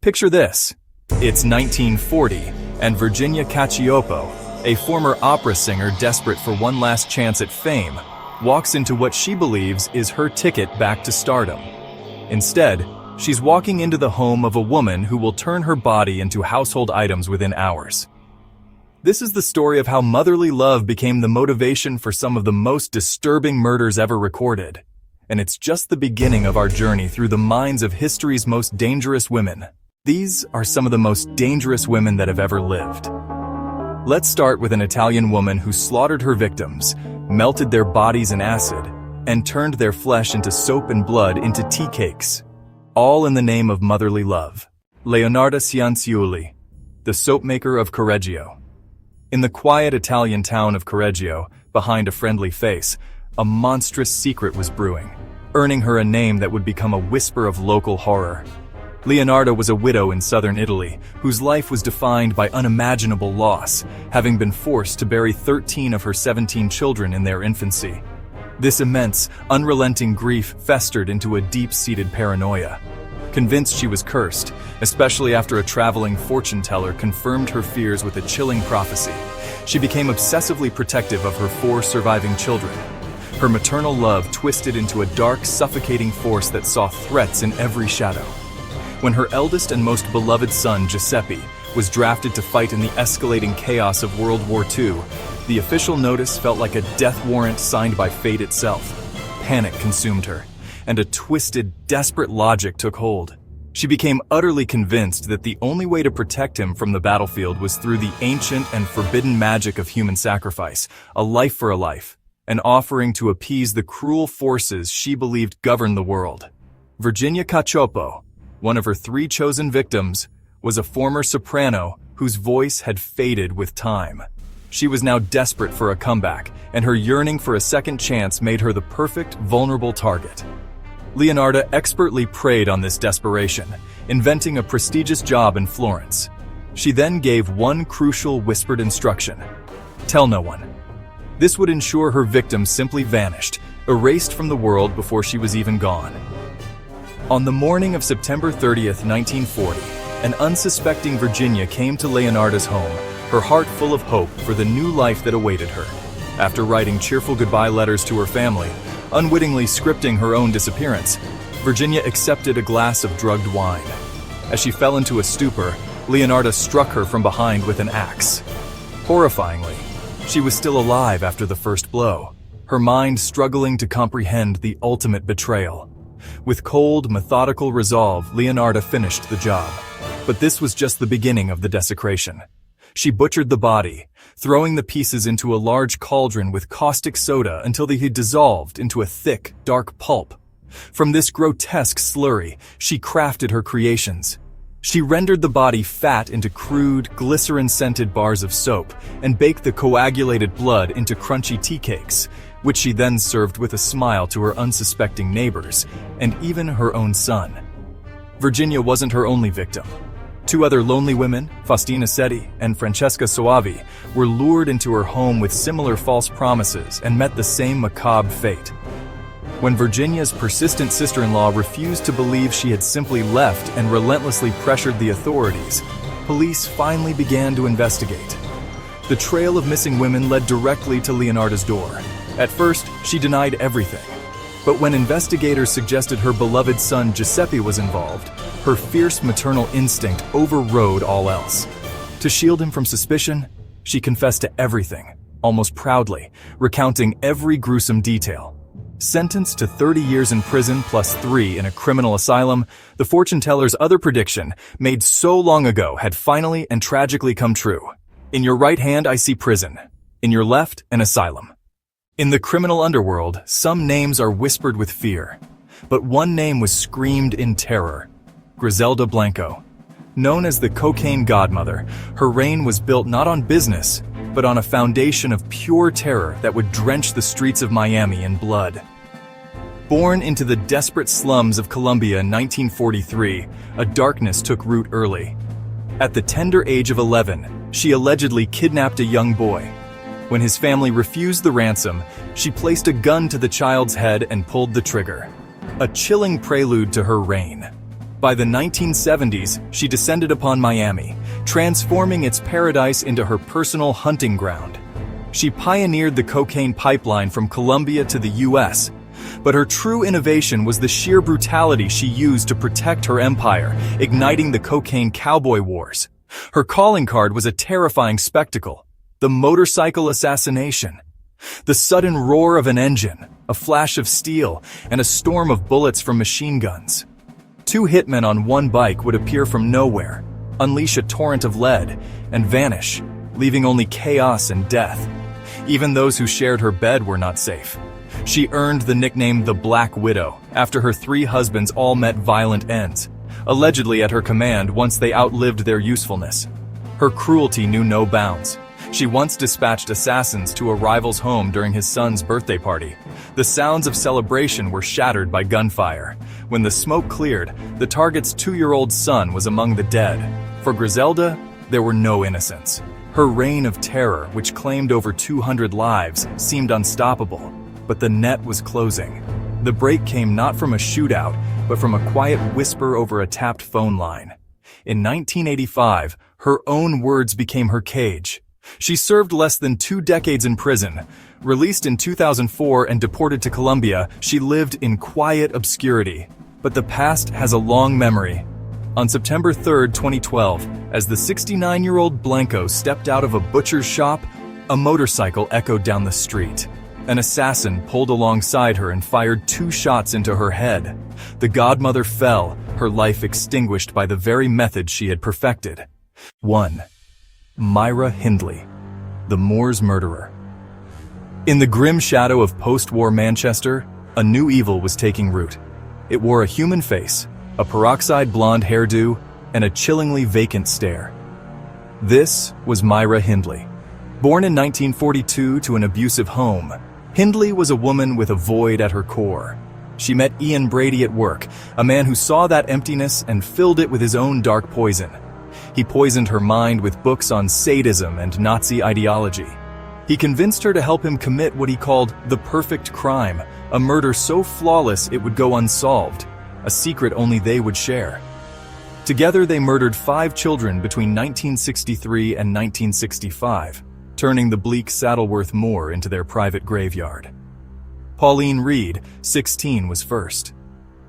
Picture this. It's 1940, and Virginia Cacioppo, a former opera singer desperate for one last chance at fame, walks into what she believes is her ticket back to stardom. Instead, she's walking into the home of a woman who will turn her body into household items within hours. This is the story of how motherly love became the motivation for some of the most disturbing murders ever recorded. And it's just the beginning of our journey through the minds of history's most dangerous women. These are some of the most dangerous women that have ever lived. Let's start with an Italian woman who slaughtered her victims, melted their bodies in acid, and turned their flesh into soap and blood into tea cakes, all in the name of motherly love. Leonarda Cianciulli, the soap maker of Correggio. In the quiet Italian town of Correggio, behind a friendly face, a monstrous secret was brewing, earning her a name that would become a whisper of local horror. Leonarda was a widow in southern Italy, whose life was defined by unimaginable loss, having been forced to bury 13 of her 17 children in their infancy. This immense, unrelenting grief festered into a deep-seated paranoia. Convinced she was cursed, especially after a traveling fortune teller confirmed her fears with a chilling prophecy, she became obsessively protective of her 4 surviving children. Her maternal love twisted into a dark, suffocating force that saw threats in every shadow. When her eldest and most beloved son, Giuseppe, was drafted to fight in the escalating chaos of World War II, the official notice felt like a death warrant signed by fate itself. Panic consumed her, and a twisted, desperate logic took hold. She became utterly convinced that the only way to protect him from the battlefield was through the ancient and forbidden magic of human sacrifice, a life for a life, an offering to appease the cruel forces she believed governed the world. Virginia Cacioppo, one of her 3 chosen victims, was a former soprano whose voice had faded with time. She was now desperate for a comeback, and her yearning for a second chance made her the perfect, vulnerable target. Leonarda expertly preyed on this desperation, inventing a prestigious job in Florence. She then gave one crucial whispered instruction: tell no one. This would ensure her victim simply vanished, erased from the world before she was even gone. On the morning of September 30th, 1940, an unsuspecting Virginia came to Leonarda's home, her heart full of hope for the new life that awaited her. After writing cheerful goodbye letters to her family, unwittingly scripting her own disappearance, Virginia accepted a glass of drugged wine. As she fell into a stupor, Leonarda struck her from behind with an axe. Horrifyingly, she was still alive after the first blow, her mind struggling to comprehend the ultimate betrayal. With cold, methodical resolve, Leonarda finished the job. But this was just the beginning of the desecration. She butchered the body, throwing the pieces into a large cauldron with caustic soda until they had dissolved into a thick, dark pulp. From this grotesque slurry, she crafted her creations. She rendered the body fat into crude, glycerin-scented bars of soap and baked the coagulated blood into crunchy tea cakes, which she then served with a smile to her unsuspecting neighbors and even her own son. Virginia wasn't her only victim. 2 other lonely women, Faustina Setti and Francesca Soavi, were lured into her home with similar false promises and met the same macabre fate. When Virginia's persistent sister-in-law refused to believe she had simply left and relentlessly pressured the authorities, police finally began to investigate. The trail of missing women led directly to Leonarda's door. At first, she denied everything. But when investigators suggested her beloved son Giuseppe was involved, her fierce maternal instinct overrode all else. To shield him from suspicion, she confessed to everything, almost proudly, recounting every gruesome detail. Sentenced to 30 years in prison plus 3 in a criminal asylum, the fortune teller's other prediction, made so long ago, had finally and tragically come true. In your right hand I see prison, in your left an asylum. In the criminal underworld, some names are whispered with fear, but one name was screamed in terror: Griselda Blanco. Known as the cocaine godmother, her reign was built not on business, but on a foundation of pure terror that would drench the streets of Miami in blood. Born into the desperate slums of Colombia in 1943, a darkness took root early. At the tender age of 11, she allegedly kidnapped a young boy. When his family refused the ransom, she placed a gun to the child's head and pulled the trigger. A chilling prelude to her reign. By the 1970s, she descended upon Miami, transforming its paradise into her personal hunting ground. She pioneered the cocaine pipeline from Colombia to the US, but her true innovation was the sheer brutality she used to protect her empire, igniting the cocaine cowboy wars. Her calling card was a terrifying spectacle: the motorcycle assassination. The sudden roar of an engine, a flash of steel, and a storm of bullets from machine guns. Two hitmen on one bike would appear from nowhere, unleash a torrent of lead, and vanish, leaving only chaos and death. Even those who shared her bed were not safe. She earned the nickname the Black Widow after her 3 husbands all met violent ends, allegedly at her command once they outlived their usefulness. Her cruelty knew no bounds. She once dispatched assassins to a rival's home during his son's birthday party. The sounds of celebration were shattered by gunfire. When the smoke cleared, the target's 2-year-old son was among the dead. For Griselda, there were no innocents. Her reign of terror, which claimed over 200 lives, seemed unstoppable. But the net was closing. The break came not from a shootout, but from a quiet whisper over a tapped phone line. In 1985, her own words became her cage. She served less than 2 decades in prison. Released in 2004 and deported to Colombia, she lived in quiet obscurity. But the past has a long memory. On September 3, 2012, as the 69-year-old Blanco stepped out of a butcher's shop, a motorcycle echoed down the street. An assassin pulled alongside her and fired 2 shots into her head. The godmother fell, her life extinguished by the very method she had perfected. 1. Myra Hindley, the Moors murderer. In the grim shadow of post-war Manchester, a new evil was taking root. It wore a human face, a peroxide blonde hairdo, and a chillingly vacant stare. This was Myra Hindley. Born in 1942 to an abusive home, Hindley was a woman with a void at her core. She met Ian Brady at work, a man who saw that emptiness and filled it with his own dark poison. He poisoned her mind with books on sadism and Nazi ideology. He convinced her to help him commit what he called the perfect crime, a murder so flawless it would go unsolved, a secret only they would share. Together they murdered 5 children between 1963 and 1965, turning the bleak Saddleworth Moor into their private graveyard. Pauline Reed, 16, was first.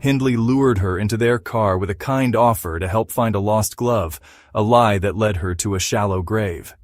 Hindley lured her into their car with a kind offer to help find a lost glove, a lie that led her to a shallow grave.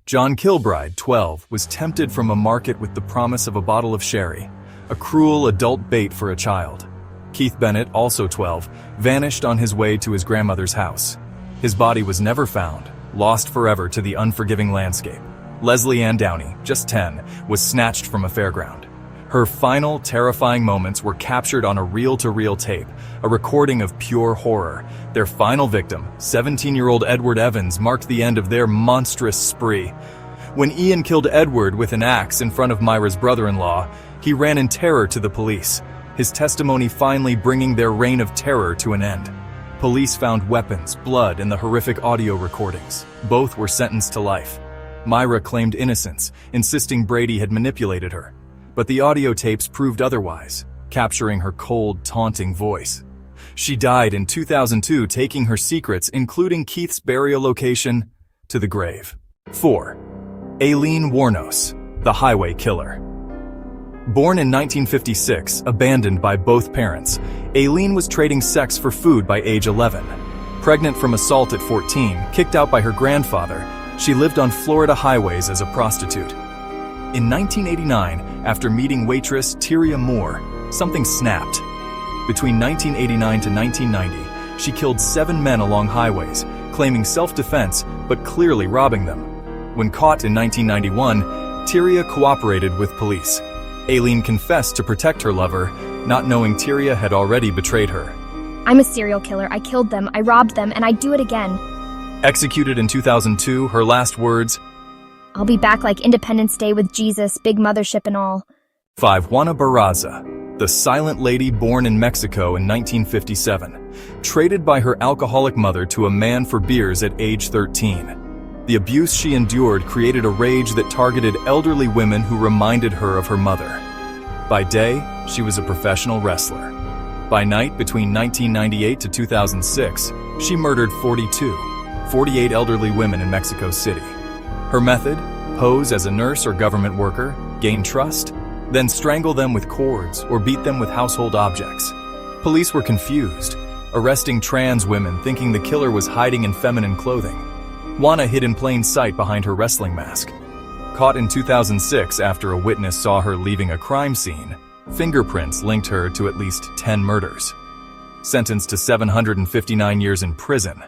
John Kilbride, 12, was tempted from a market with the promise of a bottle of sherry, a cruel adult bait for a child. Keith Bennett, also 12, vanished on his way to his grandmother's house. His body was never found, lost forever to the unforgiving landscape. Leslie Ann Downey, just 10, was snatched from a fairground. Her final, terrifying moments were captured on a reel-to-reel tape, a recording of pure horror. Their final victim, 17-year-old Edward Evans, marked the end of their monstrous spree. When Ian killed Edward with an axe in front of Myra's brother-in-law, he ran in terror to the police, his testimony finally bringing their reign of terror to an end. Police found weapons, blood, and the horrific audio recordings. Both were sentenced to life. Myra claimed innocence, insisting Brady had manipulated her. But the audio tapes proved otherwise, capturing her cold, taunting voice. She died in 2002, taking her secrets, including Keith's burial location, to the grave. 4. Aileen Wuornos, the highway killer. Born in 1956, abandoned by both parents, Aileen was trading sex for food by age 11. Pregnant from assault at 14, kicked out by her grandfather, she lived on Florida highways as a prostitute. In 1989, after meeting waitress Tyria Moore, something snapped. Between 1989 to 1990, she killed 7 men along highways, claiming self-defense but clearly robbing them. When caught in 1991, Tyria cooperated with police. Aileen confessed to protect her lover, not knowing Tyria had already betrayed her. I'm a serial killer. I killed them, I robbed them, and I'd do it again. Executed in 2002, her last words, I'll be back like Independence Day with Jesus, big mothership and all. 5. Juana Barraza, the silent lady born in Mexico in 1957, traded by her alcoholic mother to a man for beers at age 13. The abuse she endured created a rage that targeted elderly women who reminded her of her mother. By day, she was a professional wrestler. By night between 1998 to 2006, she murdered 48 elderly women in Mexico City. Her method? Pose as a nurse or government worker, gain trust, then strangle them with cords or beat them with household objects. Police were confused, arresting trans women thinking the killer was hiding in feminine clothing. Juana hid in plain sight behind her wrestling mask. Caught in 2006 after a witness saw her leaving a crime scene, fingerprints linked her to at least 10 murders. Sentenced to 759 years in prison,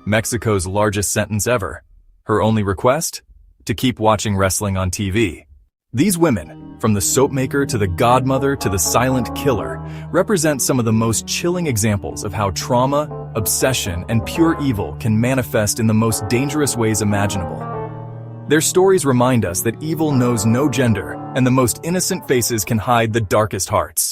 Mexico's largest sentence ever. Her only request? To keep watching wrestling on TV. These women, from the soap maker to the godmother to the silent killer, represent some of the most chilling examples of how trauma, obsession, and pure evil can manifest in the most dangerous ways imaginable. Their stories remind us that evil knows no gender, and the most innocent faces can hide the darkest hearts.